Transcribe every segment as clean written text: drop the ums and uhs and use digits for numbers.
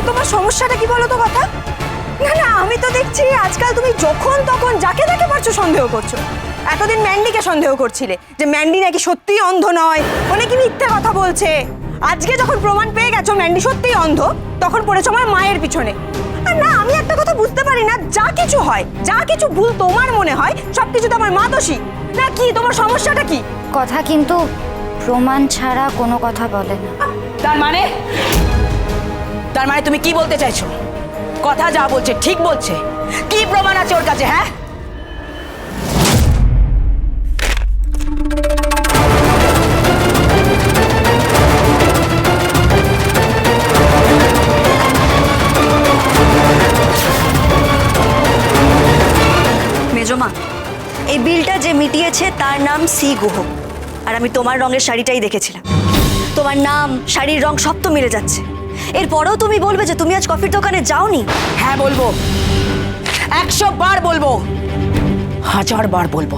তোমার সমস্যাটা কি বলো তো কথা? না না, আমি তো দেখছি আজকাল তুমি যখন তখন যাকে তাকে পারছো সন্দেহ করছো। এতদিন ম্যান্ডিকে সন্দেহ করছিলে যে ম্যান্ডি নাকি সত্যিই অন্ধ নয়, ও নাকি মিথ্যে কথা বলছে। আজকে যখন প্রমাণ পেয়ে গেছো ম্যান্ডি সত্যিই অন্ধ, তখন পড়েছো আমার মায়ের পিছনে। আর না, আমি একটা কথা বুঝতে পারি না, যা কিছু হয়, যা কিছু ভুল তোমার মনে হয়, সবকিছু তো আমার মা দোষী। না কি তোমার সমস্যাটা কি? কথা কিন্তু প্রমাণ ছাড়া কোনো কথা বলে না। তার মানে তুমি কি বলতে চাইছো? কথা যা বলছে ঠিক বলছে, কি প্রমাণ আছে ওর কাছে? হ্যাঁ, মেজমা, এই বিলটা যে মিটিয়েছে তার নাম সি গুহ। আর আমি তোমার রঙের শাড়িটাই দেখেছিলাম। তোমার নাম, শাড়ির রং সব তো মিলে যাচ্ছে। এরপরেও তুমি বলবে যে তুমি আজ কফির দোকানে যাওনি? হ্যাঁ বলবো, 100 বার বলবো, 1000 বার বলবো।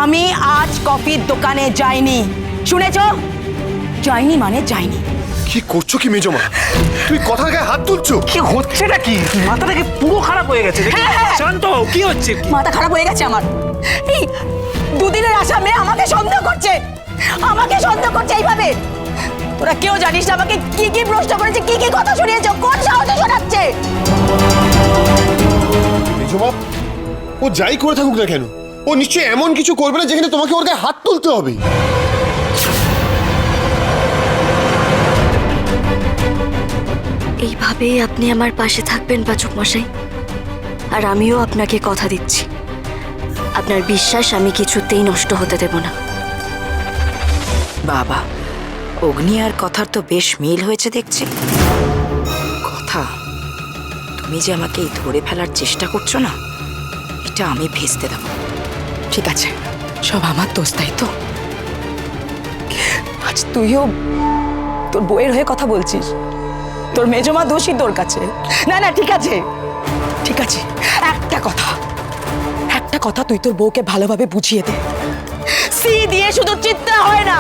আমি আজ কফির দোকানে যাইনি, শুনেছো? যাইনি মানে যাইনি। কি করছো কি মেজমা? তুমি কথার গায়ে হাত তুলছো? কি হচ্ছেটা কি? মাথাটাকে পুরো খারাপ হয়ে গেছে। শান্ত হও, কি হচ্ছে? মাথা খারাপ হয়ে গেছে আমার। এই দুদিনের আশা মেয়ে আমাকে সন্দেহ করছে, এইভাবে। তোরা কেউ জানিস না আমাকে কি কি প্রশ্ন করেছে, কি কি কথা শুনিয়েছে, কোন সাহসে শোনাচ্ছে? মেজমা, ও যাই করে থাকুক না কেন, ও নিশ্চয়ই এমন কিছু করবে না যেখানে তোমাকে ওর গায়ে হাত তুলতে হবে। এইভাবেই আপনি আমার পাশে থাকবেন পাচক মশাই। আর আমিও আপনাকে কথা দিচ্ছি, আপনার বিশ্বাস আমি কিছুতেই নষ্ট হতে দেব না। বাবা, অগ্নি আর কথার তো বেশ মিল হয়েছে দেখছি। কথা, তুমি যে আমাকে এই ধরে ফেলার চেষ্টা করছো না, এটা আমি ভেস্তে দেব। ঠিক আছে, সব আমার দোষ, তাই তো? আজ তুইও তোর বউয়ের হয়ে কথা বলছিস, তোর মেজমা দোষী তোর কাছে। না না, ঠিক আছে, একটা কথা তুই তোর বউকে ভালোভাবে বুঝিয়ে দে। সি দিয়ে শুধু চিত্রা হয় না।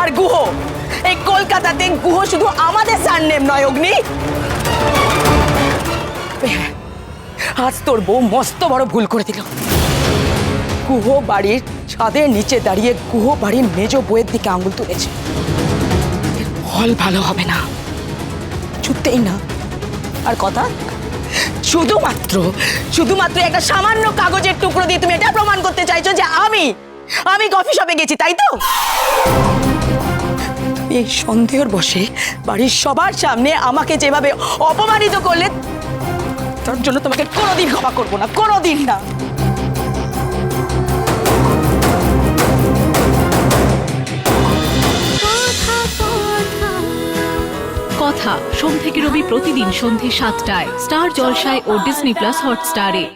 আর গুহ, এই কলকাতাতে গুহ শুধু আমাদের সারনেম নয় অগ্নি। আজ তোর বউ মস্ত বড় ভুল করে দিল। গুহ বাড়ির ছাদের নিচে দাঁড়িয়ে গুহ বাড়ির মেজ বউয়ের দিকে আঙুল তুলেছে। ফল ভালো হবে না, ছুটতেই না। আর কথা, শুধুমাত্র একটা সামান্য কাগজের টুকরো দিয়ে তুমি এটা প্রমাণ করতে চাইছো যে আমি কফি শপে গেছি, তাই তো? এই সন্দেহের বশে বাড়ির সবার সামনে আমাকে যেভাবে অপমানিত করলে, তার জন্য তোমাকে কোনোদিন ক্ষমা করবো না, কোনোদিন না। কথা সোম থেকে রবি প্রতিদিন সন্ধ্যে 7টায় স্টার জলসায় ও ডিজনি প্লাস হটস্টারে।